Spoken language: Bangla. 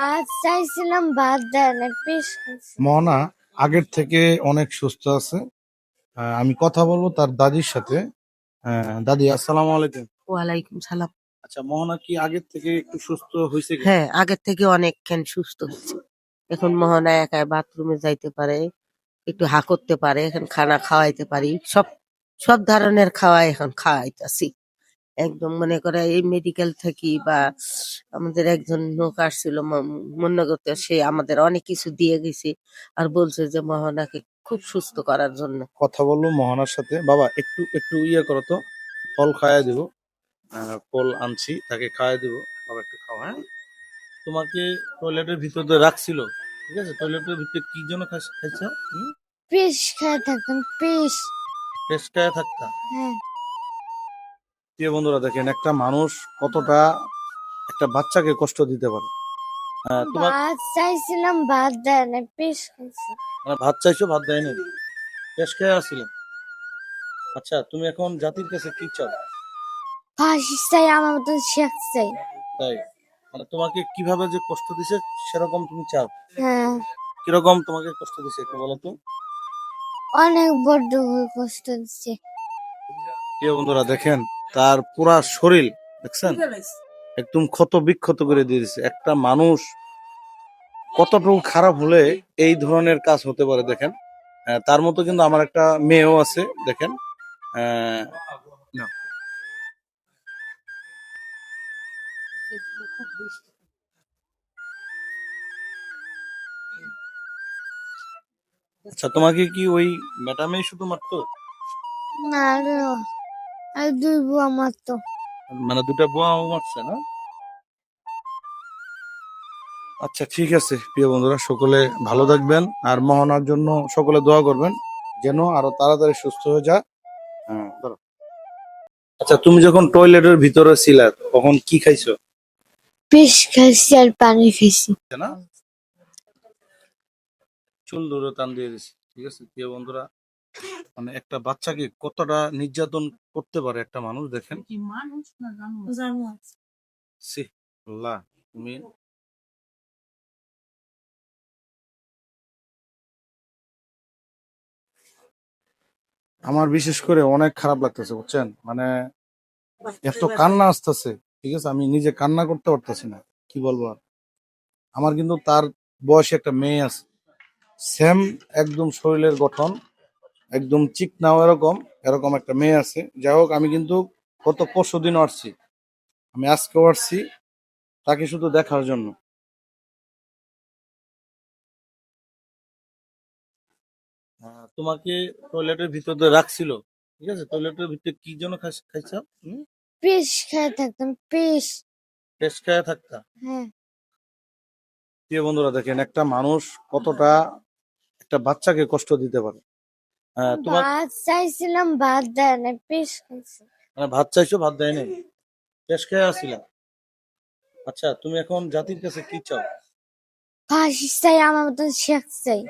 ভাত চাইছিলাম, ভাত দেয় না, পিস খাইছি। মোহনা আগের থেকে অনেক সুস্থ আছে। আমি কথা বলবো তার দাদির সাথে। দাদি, আসসালামু আলাইকুম। ওয়ালাইকুম সালাম। আচ্ছা, মোহনা কি আগের থেকে একটু সুস্থ হয়েছে কি? হ্যাঁ, আগের থেকে অনেকখান সুস্থ হচ্ছে। এখন মোহনা একা বাথরুমে যাইতে পারে, একটু হা করতে পারে, এখন খানা খাওয়াইতে পারি, সব সব ধরনের খাওয়া এখন খাওয়াইতেছি। একদম মনে করে এই মেডিকেল থেকে বা আমাদের একজন লোক আসছিল মনে করতে, সে আমাদের অনেক কিছু দিয়ে গেছে আর বলছে যে মোহনাকে খুব সুস্থ করার জন্য। কথা বলবো মোহনার সাথে। বাবা, একটু একটু ইয়ে করো তো, ফল খাওয়াই দিব। ফল আনছি, তাকে খাওয়াই দিব। বাবা একটু খাওয়া, হ্যাঁ? তোমাকে টয়লেটের ভিতরে রাখছিল, ঠিক আছে? টয়লেটের ভিতরে কি জন্য খাইছো? পিস খেয়ে থাকতাম, পিস। টেস্ট খায় থাকতা। হ্যাঁ। প্রিয় বন্ধুরা, দেখেন একটা মানুষ কতটা একটা বাচ্চাকে কষ্ট দিতে পারে। তোমার ভাত চাইছিলাম, ভাত দেয় না, পিস খাইছি। মানে ভাত চাইছো, ভাত দেয়নি, টেস্ট খেয়ে আসছিল। আচ্ছা, তুমি এখন জাতির কাছে কি চাও? ফাঁসি চাই, আমার মতন শেখ চাই। তাই? মানে তোমাকে কিভাবে যে কষ্ট দিছে সেরকম তুমি চাও? হ্যাঁ, কিরকম তোমাকে কষ্ট দিছে একটু বলো তো। অনেক বড্ড কষ্ট দিচ্ছে। প্রিয় বন্ধুরা, দেখেন তার পুরা শরীর দেখছেন একদম ক্ষত বিক্ষত করে দিয়ে দিছে। একটা মানুষ কতটুকু খারাপ হলে এই ধরনের কাজ হতে পারে দেখেন। তার মতো কিন্তু আমার একটা মেয়েও আছে, দেখেন। নাও। আচ্ছা, তোমাকে কি ওই ম্যাডামই শুধু মারতো? না, আর দুই বুয়া মারতো। মানে দুটা বোয়াও মারছে না? আচ্ছা, ঠিক আছে। প্রিয় বন্ধুরা, সকলে ভালো থাকবেন আর মোহনার জন্য সকলে দোয়া করবেন যেন আরো তাড়াতাড়ি সুস্থ হয়ে যায়। ধরো। আচ্ছা, তুমি যখন টয়লেটের ভিতরে ছিলা তখন কি খাইছো? পিস খাইছি আর পানি খাইছি। না, চুল ধরে টান দিয়ে দিছি, ঠিক আছে? প্রিয় বন্ধুরা, মানে একটা বাচ্চাকে কতটা নির্যাতন করতে পারে একটা মানুষ, দেখেন। ছি, আল্লাহ, তুমি আমার বিশেষ করে অনেক খারাপ লাগতেছে, বুঝছেন? মানে এত কান্না আসতেছে, ঠিক আছে? আমি নিজে কান্না করতে পারতেছি না, কি বলবো আর। আমার কিন্তু তার বয়সে একটা মেয়ে আছে, সেম একদম শরীরের গঠন, একদম চিকনাও এরকম এরকম একটা মেয়ে আছে। যাই হোক, আমি কিন্তু গত পরশু দিন আসছি, আমি আজকেও আসছি তাকে শুধু দেখার জন্য। তোমাকে টয়লেটের ভিতরে রাখছিল, ঠিক আছে? টয়লেটের ভিতরে কি জন্য খাইছো? পিস খেয়ে থাকতাম, পিস। টেস্ট খায় থাকতা। হ্যাঁ। প্রিয় বন্ধুরা, দেখেন একটা মানুষ কতটা একটা বাচ্চাকে কষ্ট দিতে পারে। তোমার ভাত চাইছিলাম, ভাত দেয় না, পিস খাইছি। মানে ভাত চাইছো, ভাত দেয়নি, টেস্ট খেয়ে আসছিলা। আচ্ছা, তুমি এখন জাতির কাছে কি চাও? ফাঁসি চাই, আমার মতন শেখ চাই।